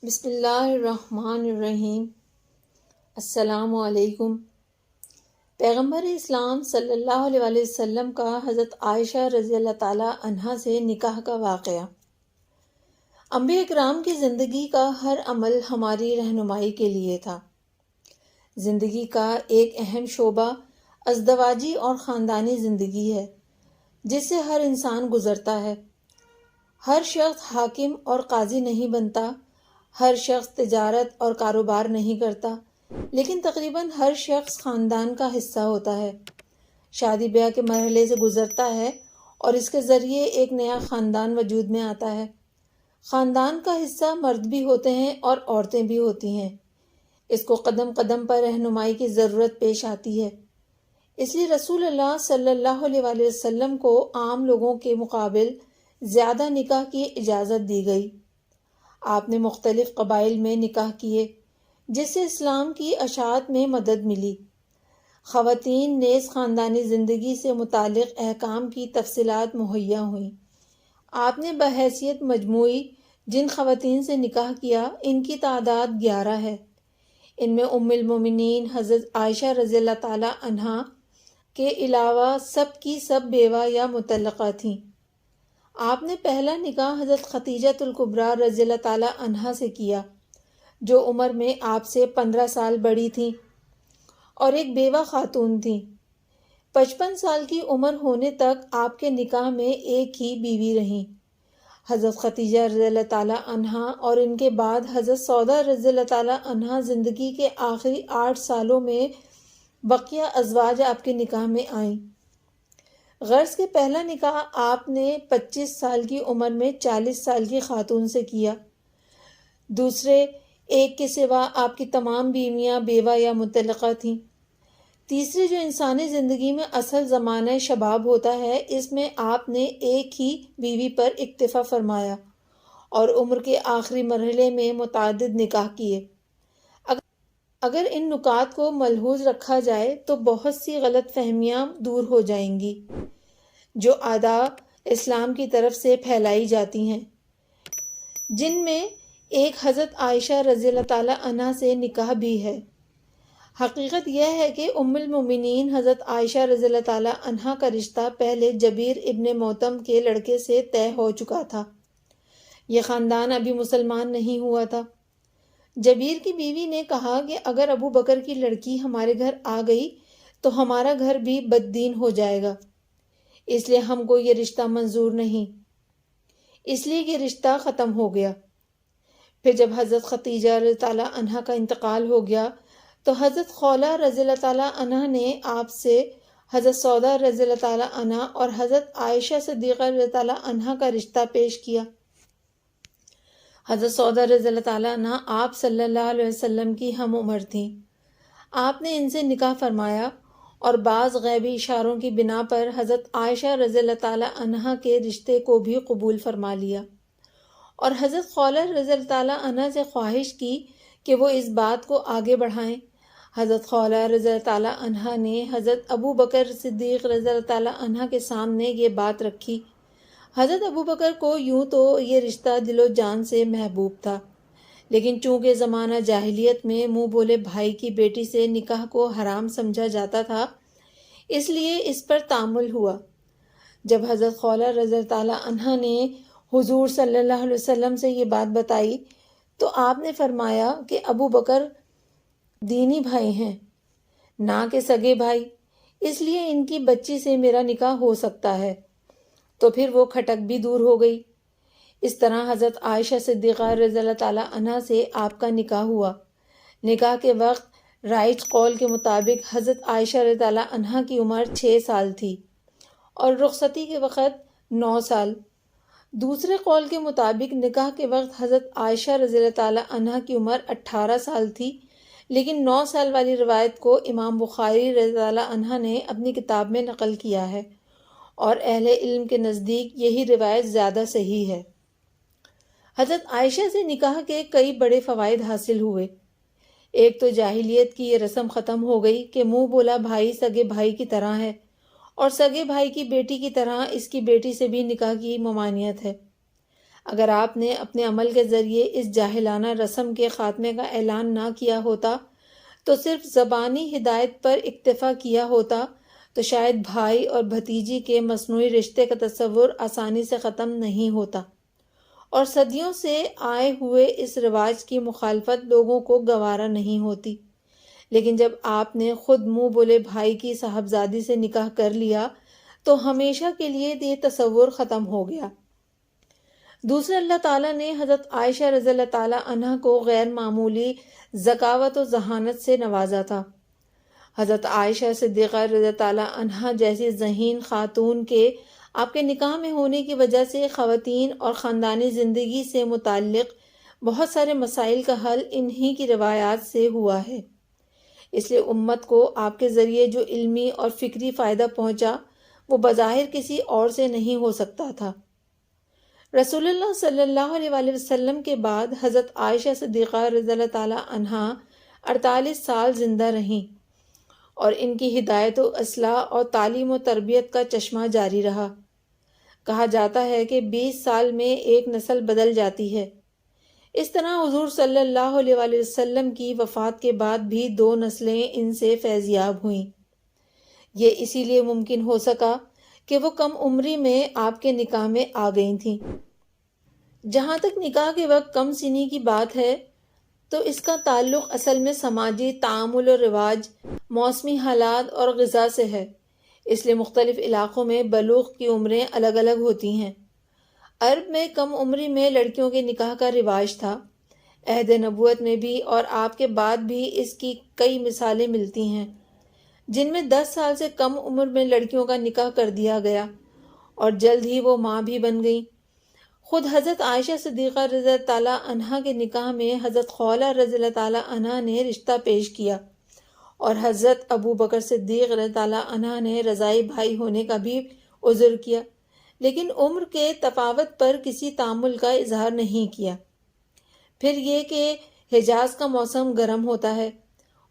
بسم اللہ الرحمن الرحیم۔ السلام علیکم۔ پیغمبر اسلام صلی اللہ علیہ وسلم کا حضرت عائشہ رضی اللہ تعالیٰ عنہا سے نکاح کا واقعہ۔ انبیاء اکرام کی زندگی کا ہر عمل ہماری رہنمائی کے لیے تھا۔ زندگی کا ایک اہم شعبہ ازدواجی اور خاندانی زندگی ہے، جس سے ہر انسان گزرتا ہے۔ ہر شخص حاکم اور قاضی نہیں بنتا، ہر شخص تجارت اور کاروبار نہیں کرتا، لیکن تقریباً ہر شخص خاندان کا حصہ ہوتا ہے، شادی بیاہ کے مرحلے سے گزرتا ہے اور اس کے ذریعے ایک نیا خاندان وجود میں آتا ہے۔ خاندان کا حصہ مرد بھی ہوتے ہیں اور عورتیں بھی ہوتی ہیں۔ اس کو قدم قدم پر رہنمائی کی ضرورت پیش آتی ہے۔ اس لیے رسول اللہ صلی اللہ علیہ وآلہ وسلم کو عام لوگوں کے مقابل زیادہ نکاح کی اجازت دی گئی۔ آپ نے مختلف قبائل میں نکاح کیے، جس سے اسلام کی اشاعت میں مدد ملی۔ خواتین نیز خاندانی زندگی سے متعلق احکام کی تفصیلات مہیا ہوئیں۔ آپ نے بحیثیت مجموعی جن خواتین سے نکاح کیا، ان کی تعداد 11 ہے۔ ان میں ام المومنین حضرت عائشہ رضی اللہ تعالیٰ عنہا کے علاوہ سب کی سب بیوہ یا مطلقہ تھیں۔ آپ نے پہلا نکاح حضرت ختیجہ الکبریٰ رضی اللہ تعالیٰ عنہا سے کیا، جو عمر میں آپ سے 15 سال بڑی تھیں اور ایک بیوہ خاتون تھیں۔ 55 سال کی عمر ہونے تک آپ کے نکاح میں ایک ہی بیوی رہیں، حضرت ختیجہ رضی اللہ تعالیٰ عنہا، اور ان کے بعد حضرت سودا رضی اللہ تعالیٰ عنہا زندگی کے آخری 8 سالوں میں بقیہ ازواج آپ کے نکاح میں آئیں۔ غرض کے پہلا نکاح آپ نے 25 سال کی عمر میں 40 سال کی خاتون سے کیا۔ دوسرے ایک کے سوا آپ کی تمام بیویاں بیوہ یا مطلقہ تھیں۔ تیسرے جو انسانی زندگی میں اصل زمانہ شباب ہوتا ہے، اس میں آپ نے ایک ہی بیوی پر اکتفا فرمایا اور عمر کے آخری مرحلے میں متعدد نکاح کیے۔ اگر ان نکات کو ملحوظ رکھا جائے تو بہت سی غلط فہمیاں دور ہو جائیں گی جو اعداء اسلام کی طرف سے پھیلائی جاتی ہیں، جن میں ایک حضرت عائشہ رضی اللہ تعالیٰ عنہا سے نکاح بھی ہے۔ حقیقت یہ ہے کہ ام المومنین حضرت عائشہ رضی اللہ تعالیٰ عنہا کا رشتہ پہلے جبیر ابن موتم کے لڑکے سے طے ہو چکا تھا۔ یہ خاندان ابھی مسلمان نہیں ہوا تھا۔ جبیر کی بیوی نے کہا کہ اگر ابو بکر کی لڑکی ہمارے گھر آ گئی تو ہمارا گھر بھی بد دین ہو جائے گا، اس لیے ہم کو یہ رشتہ منظور نہیں، اس لیے یہ رشتہ ختم ہو گیا۔ پھر جب حضرت ختیجہ رضی اللہ تعالیٰ عنہا کا انتقال ہو گیا تو حضرت خولہ رضی اللہ تعالیٰ عنہا نے آپ سے حضرت سودا رضی اللہ تعالیٰ عنہا اور حضرت عائشہ صدیقہ رضی اللہ تعالیٰ عنہا کا رشتہ پیش کیا۔ حضرت سودا رضی اللہ تعالیٰ عنہا آپ صلی اللہ علیہ وسلم کی ہم عمر تھیں۔ آپ نے ان سے نکاح فرمایا اور بعض غیبی اشاروں کی بنا پر حضرت عائشہ رضی اللہ تعالیٰ عنہا کے رشتے کو بھی قبول فرما لیا اور حضرت خولہ رضی اللہ تعالیٰ عنہا سے خواہش کی کہ وہ اس بات کو آگے بڑھائیں۔ حضرت خولہ رضی اللہ تعالیٰ عنہا نے حضرت ابو بکر صدیق رضی اللہ تعالیٰ عنہا کے سامنے یہ بات رکھی۔ حضرت ابو بکر کو یوں تو یہ رشتہ دل و جان سے محبوب تھا، لیکن چونکہ زمانہ جاہلیت میں منہ بولے بھائی کی بیٹی سے نکاح کو حرام سمجھا جاتا تھا، اس لیے اس پر تامل ہوا۔ جب حضرت خولہ رضی اللہ تعالیٰ عنہا نے حضور صلی اللہ علیہ وسلم سے یہ بات بتائی تو آپ نے فرمایا کہ ابو بکر دینی بھائی ہیں، نہ کہ سگے بھائی، اس لیے ان کی بچی سے میرا نکاح ہو سکتا ہے۔ تو پھر وہ کھٹک بھی دور ہو گئی۔ اس طرح حضرت عائشہ صدیقہ رضی اللہ تعالیٰ عنہا سے آپ کا نکاح ہوا۔ نکاح کے وقت رائج قول کے مطابق حضرت عائشہ رضی اللہ عنہا کی عمر 6 سال تھی اور رخصتی کے وقت 9 سال۔ دوسرے قول کے مطابق نکاح کے وقت حضرت عائشہ رضی اللہ تعالیٰ عنہا کی عمر 18 سال تھی، لیکن 9 سال والی روایت کو امام بخاری رضی اللہ عنہ نے اپنی کتاب میں نقل کیا ہے اور اہل علم کے نزدیک یہی روایت زیادہ صحیح ہے۔ حضرت عائشہ سے نکاح کے کئی بڑے فوائد حاصل ہوئے۔ ایک تو جاہلیت کی یہ رسم ختم ہو گئی کہ منہ بولا بھائی سگے بھائی کی طرح ہے اور سگے بھائی کی بیٹی کی طرح اس کی بیٹی سے بھی نکاح کی ممانعت ہے۔ اگر آپ نے اپنے عمل کے ذریعے اس جاہلانہ رسم کے خاتمے کا اعلان نہ کیا ہوتا تو صرف زبانی ہدایت پر اکتفا کیا ہوتا تو شاید بھائی اور بھتیجی کے مصنوعی رشتے کا تصور آسانی سے ختم نہیں ہوتا، اور صدیوں سے آئے ہوئے اس رواج کی مخالفت لوگوں کو گوارا نہیں ہوتی۔ لیکن جب آپ نے خود منہ بولے بھائی کی صاحبزادی سے نکاح کر لیا تو ہمیشہ کے لیے یہ تصور ختم ہو گیا۔ دوسرے، اللہ تعالیٰ نے حضرت عائشہ رضی اللہ تعالیٰ عنہ کو غیر معمولی ذکاوت و ذہانت سے نوازا تھا۔ حضرت عائشہ صدیقہ رضی اللہ تعالیٰ عنہ جیسی ذہین خاتون کے آپ کے نکاح میں ہونے کی وجہ سے خواتین اور خاندانی زندگی سے متعلق بہت سارے مسائل کا حل انہی کی روایات سے ہوا ہے۔ اس لیے امت کو آپ کے ذریعے جو علمی اور فکری فائدہ پہنچا وہ بظاہر کسی اور سے نہیں ہو سکتا تھا۔ رسول اللہ صلی اللہ علیہ وآلہ وسلم کے بعد حضرت عائشہ صدیقہ رضی اللہ تعالیٰ عنہ 48 سال زندہ رہیں، اور ان کی ہدایت و اصلاح اور تعلیم و تربیت کا چشمہ جاری رہا۔ کہا جاتا ہے کہ 20 سال میں ایک نسل بدل جاتی ہے۔ اس طرح حضور صلی اللہ علیہ وآلہ وسلم کی وفات کے بعد بھی 2 نسلیں ان سے فیضیاب ہوئیں۔ یہ اسی لیے ممکن ہو سکا کہ وہ کم عمری میں آپ کے نکاح میں آ گئی تھیں۔ جہاں تک نکاح کے وقت کم سنی کی بات ہے تو اس کا تعلق اصل میں سماجی تعامل و رواج، موسمی حالات اور غذا سے ہے۔ اس لیے مختلف علاقوں میں بلوغ کی عمریں الگ الگ ہوتی ہیں۔ عرب میں کم عمری میں لڑکیوں کے نکاح کا رواج تھا۔ عہد نبوت میں بھی اور آپ کے بعد بھی اس کی کئی مثالیں ملتی ہیں، جن میں 10 سال سے کم عمر میں لڑکیوں کا نکاح کر دیا گیا اور جلد ہی وہ ماں بھی بن گئیں۔ خود حضرت عائشہ صدیقہ رضی اللہ تعالیٰ عنہ کے نکاح میں حضرت خولہ رضی اللہ تعالیٰ عنہ نے رشتہ پیش کیا، اور حضرت ابو بکر صدیق رضی اللہ تعالیٰ عنہ نے رضائی بھائی ہونے کا بھی عذر کیا، لیکن عمر کے تفاوت پر کسی تعامل کا اظہار نہیں کیا۔ پھر یہ کہ حجاز کا موسم گرم ہوتا ہے،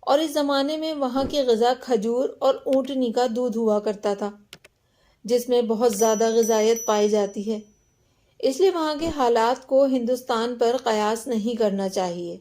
اور اس زمانے میں وہاں کی غذا کھجور اور اونٹنی کا دودھ ہوا کرتا تھا، جس میں بہت زیادہ غذائیت پائی جاتی ہے۔ اس لیے وہاں کے حالات کو ہندوستان پر قیاس نہیں کرنا چاہیے۔